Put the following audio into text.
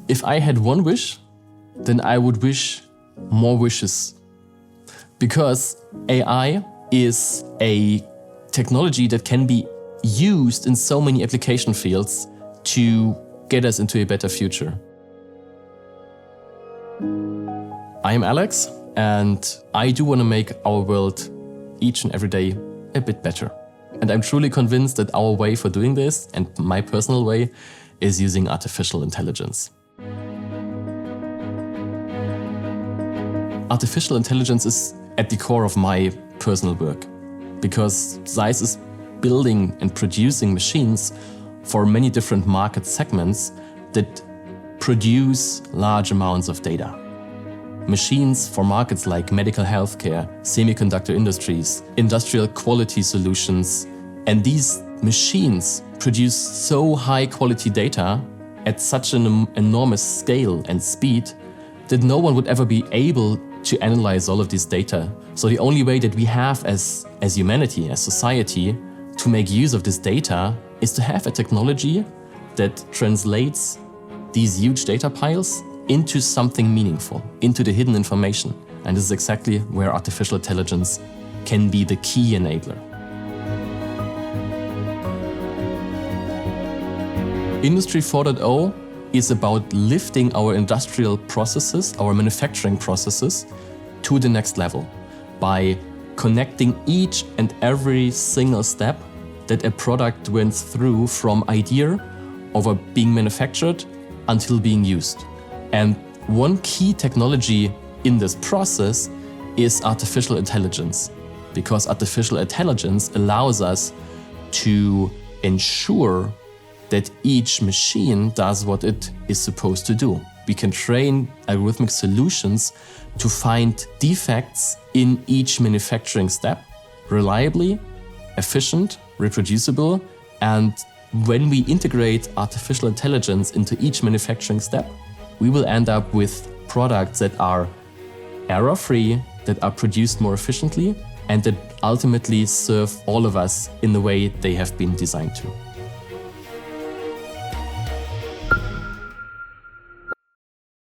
If I had one wish, then I would wish more wishes. Because AI is a technology that can be used in so many application fields to get us into a better future. I am Alex, and I do want to make our world each and every day a bit better. And I'm truly convinced that our way for doing this, and my personal way, is using artificial intelligence. Artificial intelligence is at the core of my personal work, because ZEISS is building and producing machines for many different market segments that produce large amounts of data. Machines for markets like medical healthcare, semiconductor industries, industrial quality solutions. And these machines produce so high quality data at such an enormous scale and speed that no one would ever be able to analyze all of this data. So the only way that we have as humanity, as society, to make use of this data is to have a technology that translates these huge data piles into something meaningful, into the hidden information. And this is exactly where artificial intelligence can be the key enabler. Industry 4.0 is about lifting our industrial processes, our manufacturing processes, to the next level by connecting each and every single step that a product went through from idea over being manufactured until being used. And one key technology in this process is artificial intelligence, because artificial intelligence allows us to ensure that each machine does what it is supposed to do. We can train algorithmic solutions to find defects in each manufacturing step reliably, efficient, reproducible, and when we integrate artificial intelligence into each manufacturing step, we will end up with products that are error-free, that are produced more efficiently, and that ultimately serve all of us in the way they have been designed to.